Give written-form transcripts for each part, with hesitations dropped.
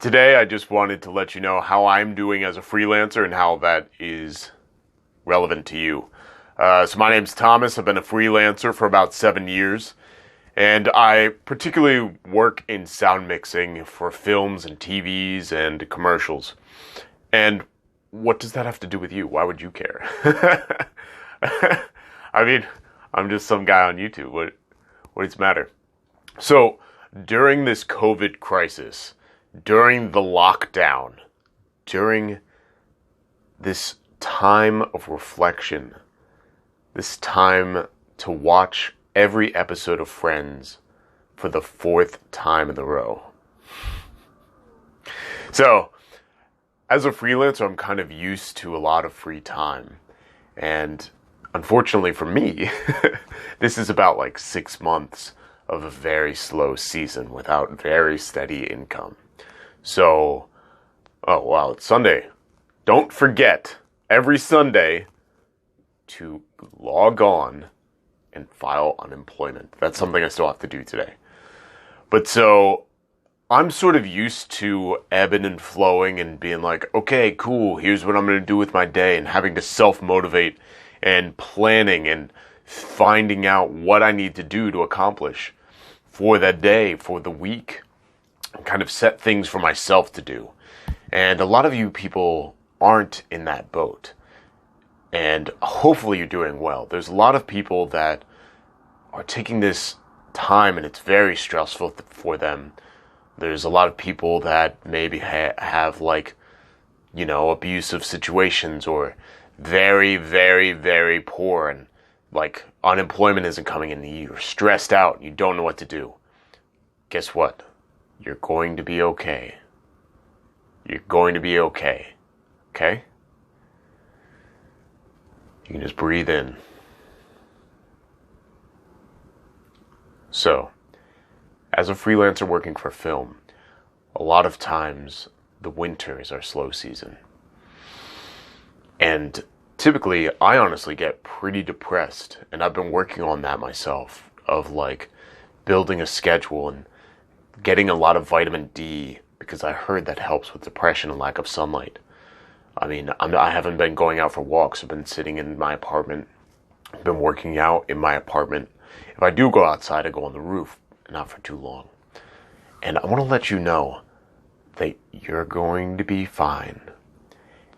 Today, I just wanted to let you know how I'm doing as a freelancer and how that is relevant to you. So my name's Thomas. I've been a freelancer for about 7 years, and I particularly work in sound mixing for films and TVs and commercials. And what does that have to do with you? Why would you care? I mean, I'm just some guy on YouTube. What does it matter? So, during this COVID crisis, during the lockdown, during this time of reflection, this time to watch every episode of Friends for the 4th time in a row. So, as a freelancer, I'm kind of used to a lot of free time. And unfortunately for me, this is about like 6 months of a very slow season without very steady income. So, oh wow, it's Sunday. Don't forget, every Sunday, to log on and file unemployment. That's something I still have to do today. But so, I'm sort of used to ebbing and flowing and being like, okay, cool, here's what I'm going to do with my day, and having to self-motivate and planning and finding out what I need to do to accomplish for that day, for the week, and kind of set things for myself to do. And a lot of you people aren't in that boat. And hopefully you're doing well. There's a lot of people that are taking this time and it's very stressful for them. There's a lot of people that maybe have like, abusive situations or very, very, very poor, and like unemployment isn't coming in, you're stressed out, you don't know what to do. Guess what? You're going to be okay. You're going to be okay. Okay? You can just breathe in. So, as a freelancer working for film, a lot of times the winter is our slow season. And typically, I honestly get pretty depressed, and I've been working on that myself, of like building a schedule and getting a lot of vitamin D, because I heard that helps with depression and lack of sunlight. I mean, I haven't been going out for walks. I've been sitting in my apartment. I've been working out in my apartment. If I do go outside, I go on the roof, not for too long. And I want to let you know that you're going to be fine.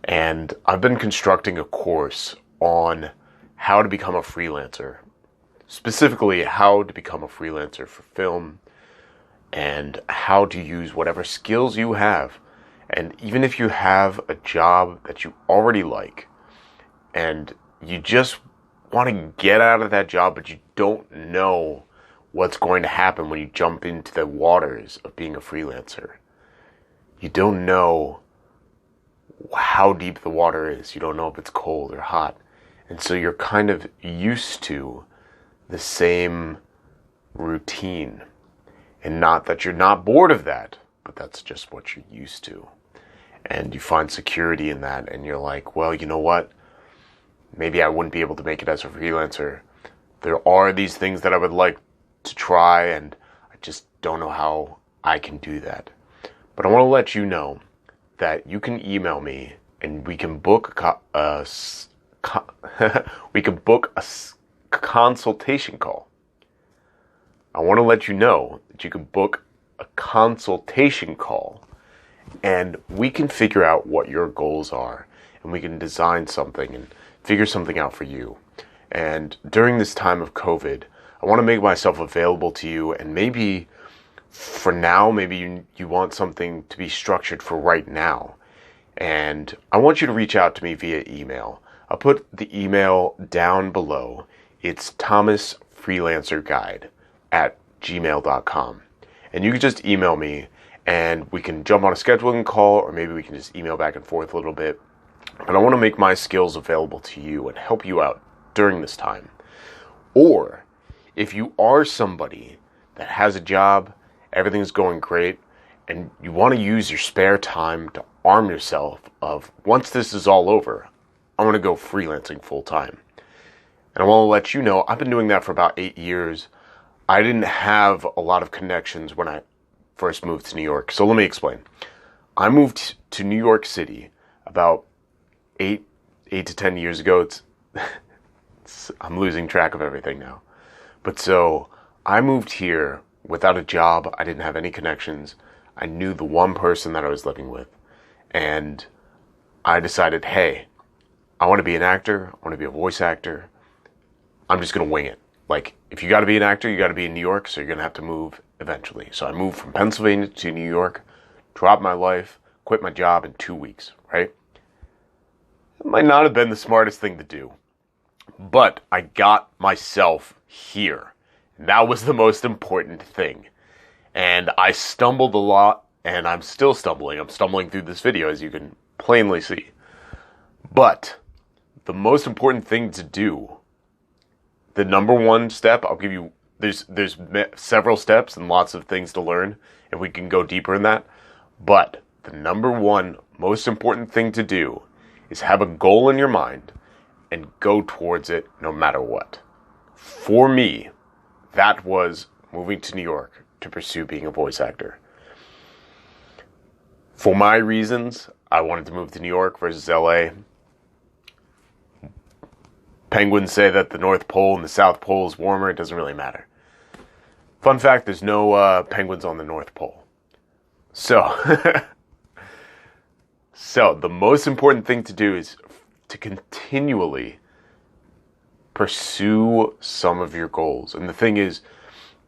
And I've been constructing a course on how to become a freelancer. Specifically, how to become a freelancer for film, and how to use whatever skills you have. And even if you have a job that you already like, and you just want to get out of that job, but you don't know what's going to happen when you jump into the waters of being a freelancer. You don't know how deep the water is. You don't know if it's cold or hot. And so you're kind of used to the same routine. And not that you're not bored of that, but that's just what you're used to. And you find security in that, and you're like, well, you know what? Maybe I wouldn't be able to make it as a freelancer. There are these things that I would like to try, and I just don't know how I can do that. But I want to let you know that you can email me, and we can book a consultation call. I want to let you know that you can book a consultation call, and we can figure out what your goals are, and we can design something and figure something out for you. And during this time of COVID, I want to make myself available to you, and maybe for now, maybe you want something to be structured for right now. And I want you to reach out to me via email. I'll put the email down below. It's Thomasfreelancerguide at gmail.com. And you can just email me, and we can jump on a scheduling call, or maybe we can just email back and forth a little bit. But I want to make my skills available to you and help you out during this time. Or if you are somebody that has a job, everything's going great, and you want to use your spare time to arm yourself of, once this is all over, I want to go freelancing full time. And I want to let you know, I've been doing that for about 8 years. I didn't have a lot of connections when I first moved to New York. So let me explain. I moved to New York City about 8 to 10 years ago. I'm losing track of everything now. But so I moved here without a job. I didn't have any connections. I knew the one person that I was living with. And I decided, hey, I want to be an actor. I want to be a voice actor. I'm just going to wing it. Like, if you got to be an actor, you got to be in New York, so you're going to have to move eventually. So I moved from Pennsylvania to New York, dropped my life, quit my job in 2 weeks, right? It might not have been the smartest thing to do, but I got myself here. And that was the most important thing. And I stumbled a lot, and I'm still stumbling. I'm stumbling through this video, as you can plainly see. But the most important thing to do, the number one step, I'll give you, there's several steps and lots of things to learn, and we can go deeper in that. But the number one most important thing to do is have a goal in your mind and go towards it no matter what. For me, that was moving to New York to pursue being a voice actor. For my reasons, I wanted to move to New York versus LA. Penguins say that the North Pole and the South Pole is warmer. It doesn't really matter. Fun fact, there's no penguins on the North Pole. So, the most important thing to do is to continually pursue some of your goals. And the thing is,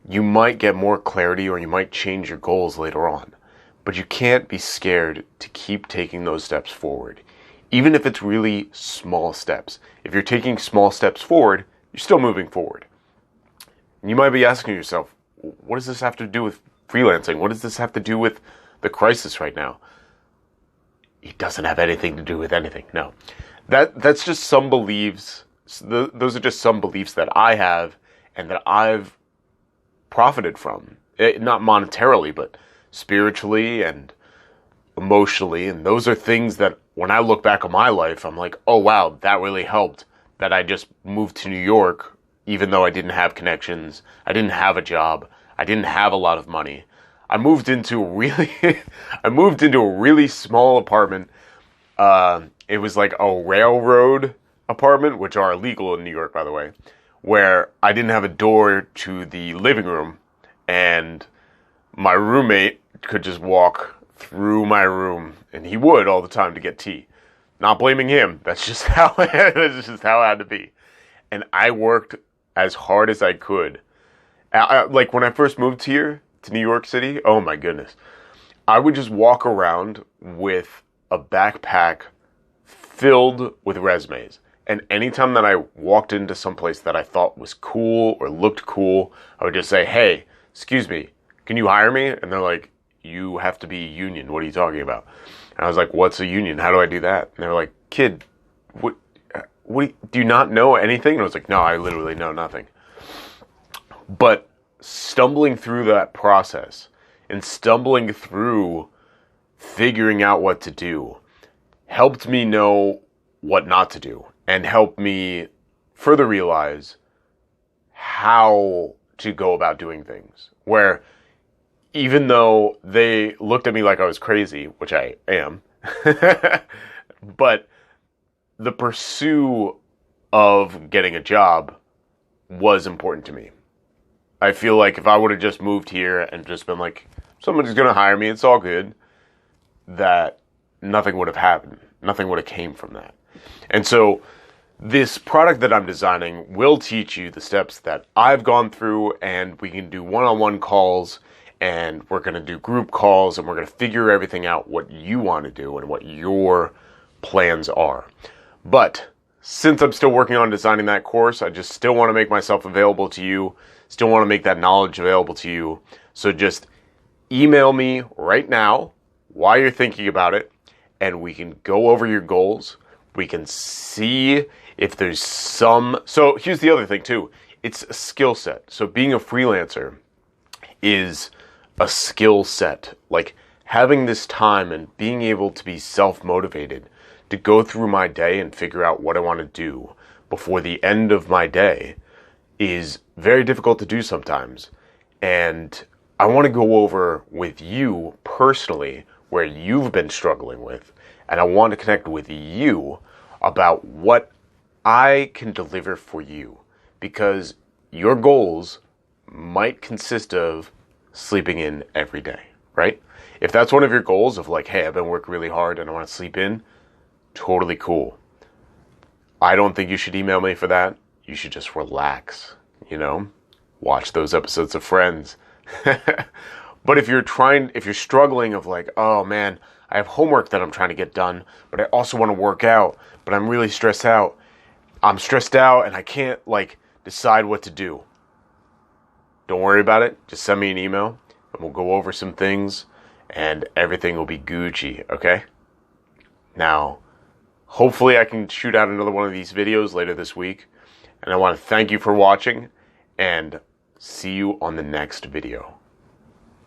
you might get more clarity or you might change your goals later on. But you can't be scared to keep taking those steps forward. Even if it's really small steps. If you're taking small steps forward, you're still moving forward. And you might be asking yourself, what does this have to do with freelancing? What does this have to do with the crisis right now? It doesn't have anything to do with anything, no. That's just some beliefs. Those are just some beliefs that I have and that I've profited from. Not monetarily, but spiritually and emotionally. And those are things that when I look back on my life, I'm like, oh wow, that really helped that I just moved to New York, even though I didn't have connections, I didn't have a job, I didn't have a lot of money. I moved into a really small apartment. It was like a railroad apartment, which are illegal in New York, by the way, where I didn't have a door to the living room, and my roommate could just walk through my room, and he would all the time to get tea. Not blaming him. That's just how it had to be. And I worked as hard as I could. Like when I first moved here to New York City, oh my goodness, I would just walk around with a backpack filled with resumes. And anytime that I walked into some place that I thought was cool or looked cool, I would just say, hey, excuse me, can you hire me? And they're like, you have to be a union. What are you talking about? And I was like, what's a union? How do I do that? And they were like, kid, what do you not know anything? And I was like, no, I literally know nothing. But stumbling through that process and stumbling through figuring out what to do helped me know what not to do and helped me further realize how to go about doing things. Where even though they looked at me like I was crazy, which I am, but the pursuit of getting a job was important to me. I feel like if I would have just moved here and just been like, somebody's going to hire me, it's all good, that nothing would have happened. Nothing would have came from that. And so this product that I'm designing will teach you the steps that I've gone through, and we can do one-on-one calls, and we're going to do group calls, and we're going to figure everything out what you want to do and what your plans are. But since I'm still working on designing that course, I just still want to make myself available to you, still want to make that knowledge available to you. So just email me right now while you're thinking about it, and we can go over your goals. We can see if there's some... So here's the other thing too. It's a skill set. So being a freelancer is a skill set. Like having this time and being able to be self-motivated to go through my day and figure out what I want to do before the end of my day is very difficult to do sometimes. And I want to go over with you personally where you've been struggling with, and I want to connect with you about what I can deliver for you, because your goals might consist of sleeping in every day, right? If that's one of your goals of like, hey, I've been working really hard and I want to sleep in, totally cool. I don't think you should email me for that. You should just relax, watch those episodes of Friends. But if you're struggling of like, oh man, I have homework that I'm trying to get done, but I also want to work out, but I'm really stressed out. I'm stressed out and I can't decide what to do. Don't worry about it. Just send me an email and we'll go over some things and everything will be Gucci, okay? Now, hopefully I can shoot out another one of these videos later this week. And I want to thank you for watching and see you on the next video.